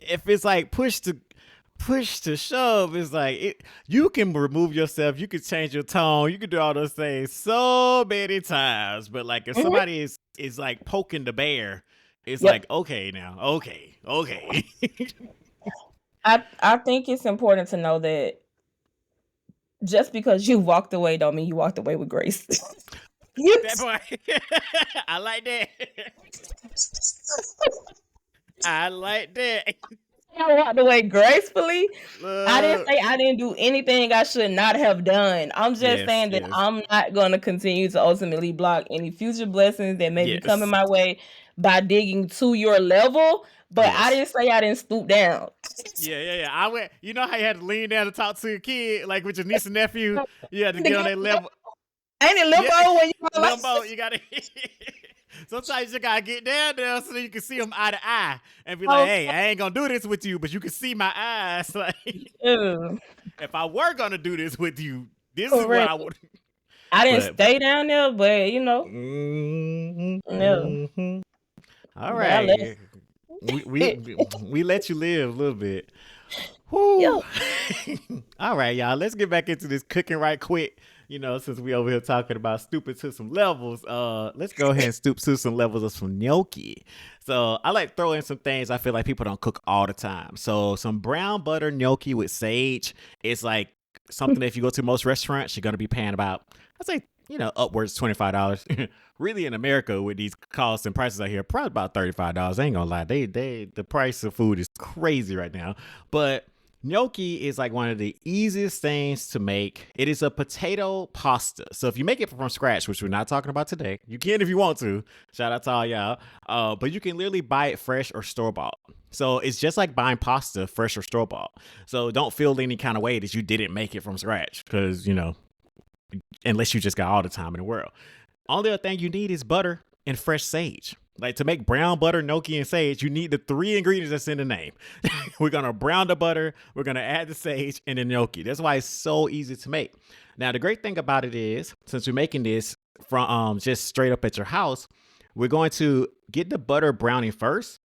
if it's like push to shove, it's like you can remove yourself, you can change your tone, you can do all those things so many times, but like if Mhm. somebody is like poking the bear It's Yep. like, okay, now, okay. I think it's important to know that just because you walked away don't mean you walked away with grace. You That part. I like that. I like that. I walked away gracefully. I didn't Look. say I didn't do anything I should not have done. I'm just Yes, saying that yes, I'm not going to continue to ultimately block any future blessings that may be coming yes, my way by digging to your level. But I yes. didn't say I didn't stoop down. Yeah. I went. You know how you had to lean down to talk to your kid, like with your niece and nephew. You had to To get on get that level. Ain't it Yeah, limbo when you like limbo. You gotta. Sometimes you gotta get down there so that you can see them eye to eye and be like, "Hey, I ain't gonna do this with you, but you can see my eyes. Like, Ew, if I were gonna do this with you, this is what correct. I would." I didn't But stay down there, but no. all But I left. right, we let you live a little bit. Yeah. Whew. All right, y'all. Let's get back into this cooking right quick. You know, since we over here talking about stooping to some levels, let's go ahead and stoop to some levels of some gnocchi. So I like throw in some things I feel like people don't cook all the time. So some brown butter gnocchi with sage. It's like something that if you go to most restaurants, you're gonna be paying about, I'd say, upwards $25. Really in America with these costs and prices out here, probably about $35. I ain't gonna lie. The price of food is crazy right now. But gnocchi is like one of the easiest things to make. It is a potato pasta. So if you make it from scratch, which we're not talking about today, you can if you want to. Shout out to all y'all. But you can literally buy it fresh or store-bought. So it's just like buying pasta fresh or store-bought. So don't feel any kind of way that you didn't make it from scratch because, unless you just got all the time in the world. Only other thing you need is butter and fresh sage. Like to make brown butter, gnocchi, and sage, you need the 3 ingredients that's in the name. We're going to brown the butter, we're going to add the sage, and the gnocchi. That's why it's so easy to make. Now, the great thing about it is, since we're making this from just straight up at your house, we're going to get the butter browning first.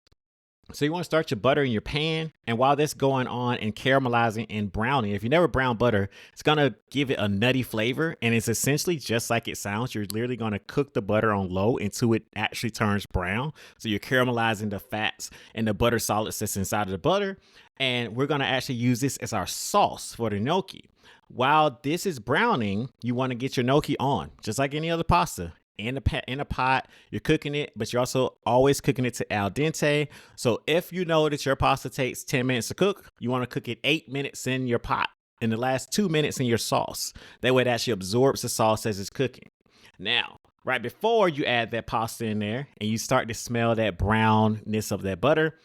So you want to start your butter in your pan, and while that's going on and caramelizing and browning, if you never brown butter, it's going to give it a nutty flavor, and it's essentially just like it sounds. You're literally going to cook the butter on low until it actually turns brown. So you're caramelizing the fats and the butter solids that's inside of the butter, and we're going to actually use this as our sauce for the gnocchi. While this is browning, you want to get your gnocchi on, just like any other pasta. In a pot, you're cooking it, but you're also always cooking it to al dente. So if you know that your pasta takes 10 minutes to cook, you want to cook it 8 minutes in your pot and the last 2 minutes in your sauce. That way it actually absorbs the sauce as it's cooking. Now, right before you add that pasta in there and you start to smell that brownness of that butter,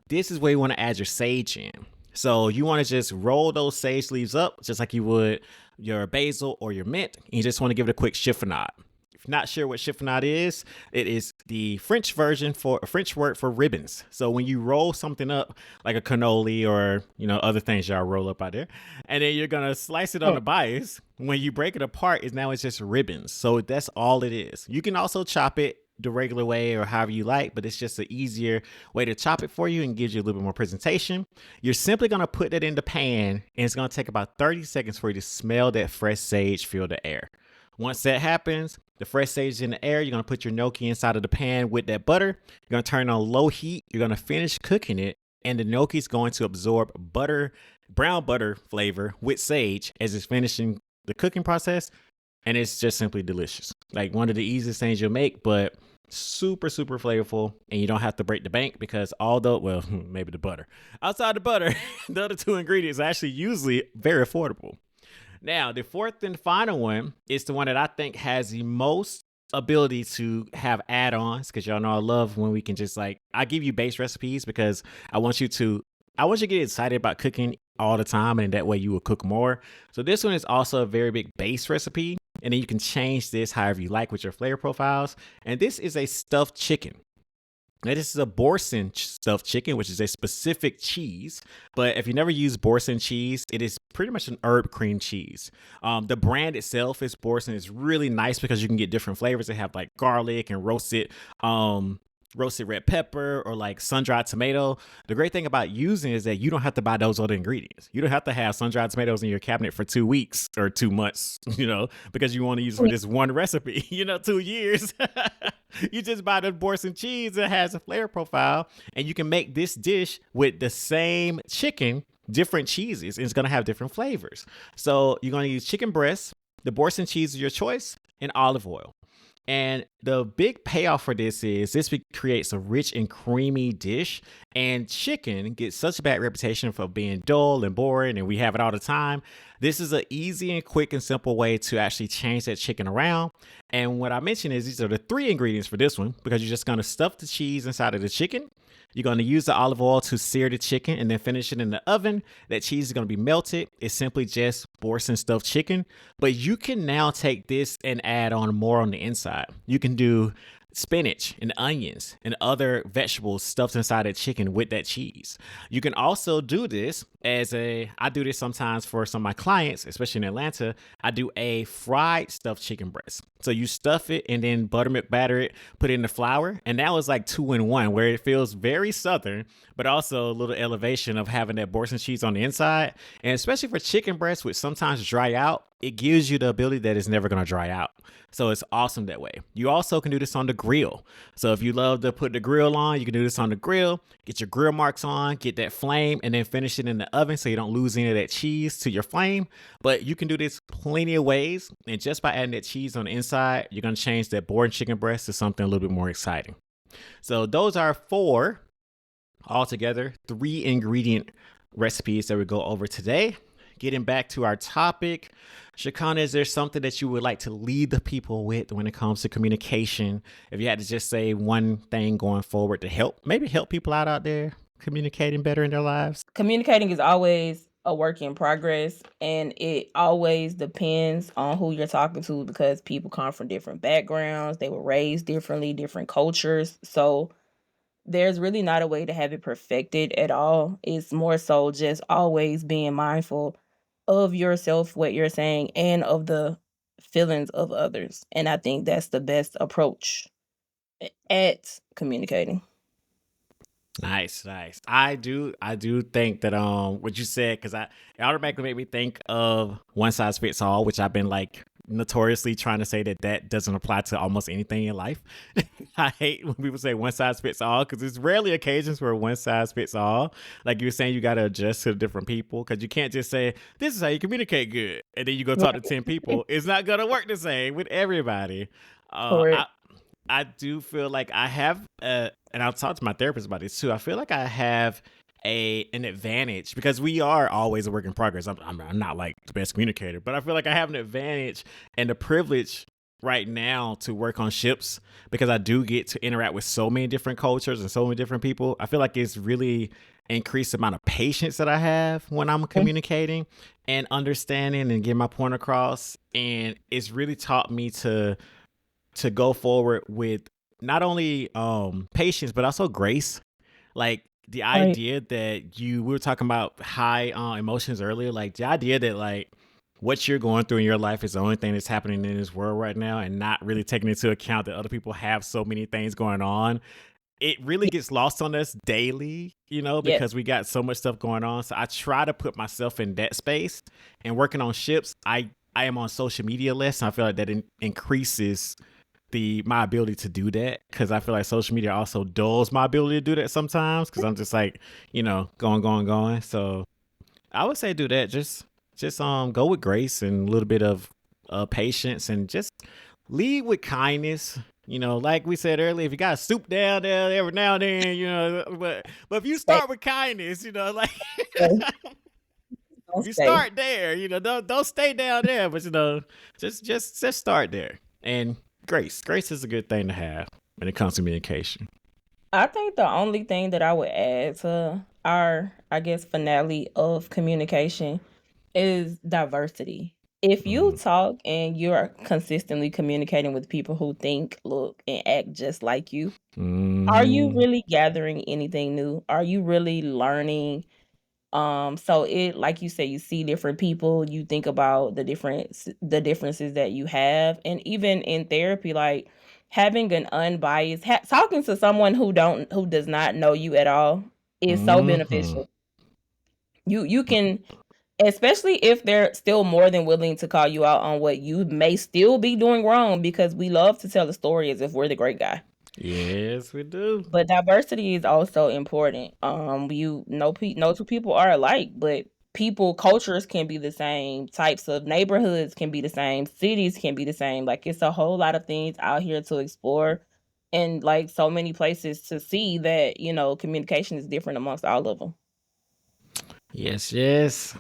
this is where you want to add your sage in. So you want to just roll those sage leaves up just like you would your basil or your mint. And you just want to give it a quick chiffonade. Not sure what chiffonade is, it is the French version for a French word for ribbons. So when you roll something up like a cannoli or other things y'all roll up out there, and then you're gonna slice it on the bias, when you break it apart, it's just ribbons. So that's all it is. You can also chop it the regular way or however you like, but it's just an easier way to chop it for you and gives you a little bit more presentation. You're simply gonna put that in the pan, and it's gonna take about 30 seconds for you to smell that fresh sage fill the air. Once that happens, the fresh sage is in the air. You're going to put your gnocchi inside of the pan with that butter. You're going to turn on low heat. You're going to finish cooking it, and the gnocchi is going to absorb brown butter flavor with sage as it's finishing the cooking process, and it's just simply delicious. Like one of the easiest things you'll make, but super, super flavorful, and you don't have to break the bank because maybe the butter. Outside the butter, the other 2 ingredients are actually usually very affordable. Now, the fourth and final one is the one that I think has the most ability to have add-ons, because y'all know I love when we can just I give you base recipes because I want you to get excited about cooking all the time, and that way you will cook more. So this one is also a very big base recipe, and then you can change this however you like with your flavor profiles. And this is a stuffed chicken. Now, this is a Boursin stuffed chicken, which is a specific cheese. But if you never use Boursin cheese, it is pretty much an herb cream cheese. The brand itself is Boursin. It's really nice because you can get different flavors. They have like garlic and roasted red pepper or like sun-dried tomato. The great thing about using is that you don't have to buy those other ingredients. You don't have to have sun-dried tomatoes in your cabinet for 2 weeks or 2 months, because you want to use it for this one recipe, 2 years. You just buy the Boursin cheese that has a flavor profile, and you can make this dish with the same chicken, different cheeses, and it's gonna have different flavors. So you're gonna use chicken breast, the Boursin cheese is your choice, and olive oil. And the big payoff for this creates a rich and creamy dish. And chicken gets such a bad reputation for being dull and boring, and we have it all the time. This is an easy and quick and simple way to actually change that chicken around. And what I mentioned is these are the three ingredients for this one because you're just gonna stuff the cheese inside of the chicken. You're going to use the olive oil to sear the chicken and then finish it in the oven. That cheese is going to be melted. It's simply just Boursin stuffed chicken. But you can now take this and add on more on the inside. You can do spinach and onions and other vegetables stuffed inside that chicken with that cheese. You can also do this I do this sometimes for some of my clients, especially in Atlanta. I do a fried stuffed chicken breast. So you stuff it and then buttermilk batter it, put it in the flour. And that was like 2-in-1 where it feels very Southern, but also a little elevation of having that Boursin cheese on the inside. And especially for chicken breasts, which sometimes dry out, it gives you the ability that it's never going to dry out. So it's awesome that way. You also can do this on the grill. So if you love to put the grill on, you can do this on the grill, get your grill marks on, get that flame, and then finish it in the oven so you don't lose any of that cheese to your flame. But you can do this plenty of ways. And just by adding that cheese on the inside, you're going to change that boring chicken breast to something a little bit more exciting. So those are 4 altogether, 3 ingredient recipes that we go over today. Getting back to our topic, Shaconna, is there something that you would like to lead the people with when it comes to communication? If you had to just say one thing going forward to maybe help people out there communicating better in their lives? Communicating is always a work in progress, and it always depends on who you're talking to because people come from different backgrounds. They were raised differently, different cultures. So there's really not a way to have it perfected at all. It's more so just always being mindful of yourself, what you're saying, and of the feelings of others. And I think that's the best approach at communicating. Nice. I do think that what you said, because it automatically made me think of one size fits all, which I've been like notoriously trying to say that doesn't apply to almost anything in life. I hate when people say one size fits all because there's rarely occasions where one size fits all. Like you were saying, you got to adjust to different people because you can't just say this is how you communicate good and then you go talk to 10 people. It's not gonna work the same with everybody. Correct. I do feel like I have, and I'll talk to my therapist about this too. I feel like I have an advantage because we are always a work in progress. I'm not like the best communicator, but I feel like I have an advantage and the privilege right now to work on ships because I do get to interact with so many different cultures and so many different people. I feel like it's really increased the amount of patience that I have when I'm communicating and understanding and getting my point across. And it's really taught me to go forward with not only patience but also grace. Like the Right. idea that we were talking about high emotions earlier, like the idea that like what you're going through in your life is the only thing that's happening in this world right now and not really taking into account that other people have so many things going on. It really gets lost on us daily, Yes. because we got so much stuff going on. So I try to put myself in that space and working on ships. I am on social media less, and I feel like that increases my ability to do that because I feel like social media also dulls my ability to do that sometimes because I'm just like, going. So I would say do that. Just go with grace and a little bit of patience and just lead with kindness. Like we said earlier, if you gotta stoop down there every now and then, but if you start with kindness, like Don't if you stay. start there, don't stay down there, but just start there. And grace is a good thing to have when it comes to communication. I think the only thing that I would add to our, I guess, finale of communication is diversity. If you talk and you're consistently communicating with people who think, look, and act just like you, are you Mhm. really gathering anything new? Are you really learning? So it, like you say, you see different people, you think about the differences that you have, and even in therapy, like having an unbiased talking to someone who does not know you at all is so Mhm. beneficial. You can especially if they're still more than willing to call you out on what you may still be doing wrong, because we love to tell the story as if we're the great guy. Yes, we do. But diversity is also important. You know, no two people are alike, but people cultures can be the same, types of neighborhoods can be the same, cities can be the same. Like, it's a whole lot of things out here to explore, and like so many places to see that, you know, communication is different amongst all of them. Yes, yes.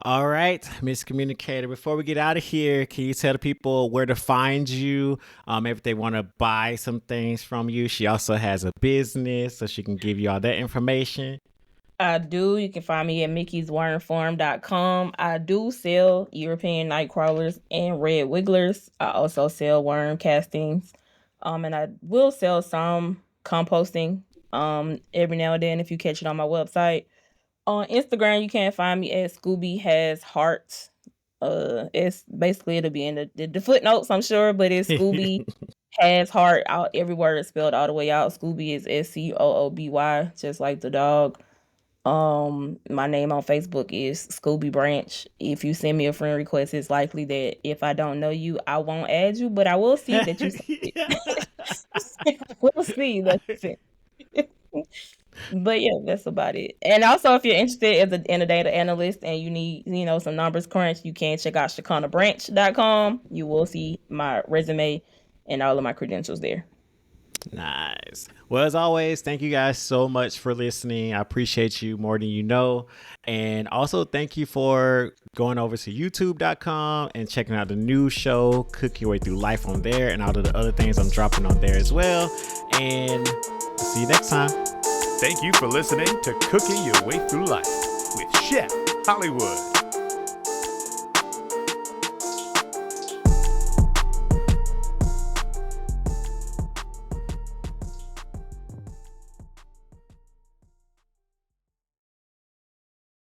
All right, Miss Communicator. Before we get out of here, can you tell the people where to find you? If they want to buy some things from you. She also has a business, so she can give you all that information. I do. You can find me at mickey'swormfarm.com. I do sell European night crawlers and red wigglers. I also sell worm castings. And I will sell some composting every now and then if you catch it on my website. On Instagram, you can find me at Scooby Has Heart. It's basically, it'll be in the footnotes, I'm sure, but it's Scooby Has Heart. Out every word is spelled all the way out. Scooby is Scooby, just like the dog. My name on Facebook is Scooby Branch. If you send me a friend request, it's likely that if I don't know you, I won't add you, but I will see that you sent it. We'll see that you sent it. But yeah, that's about it. And also, if you're interested in a data analyst and you need, you know, some numbers crunch, you can check out ShaconnaBranch.com. You will see my resume and all of my credentials there. Nice. Well, as always, thank you guys so much for listening. I appreciate you more than you know. And also, thank you for going over to youtube.com and checking out the new show, Cook Your Way Through Life, on there, and all of the other things I'm dropping on there as well. And see you next time. Thank you for listening to Cooking Your Way Through Life with Chef Hollywood.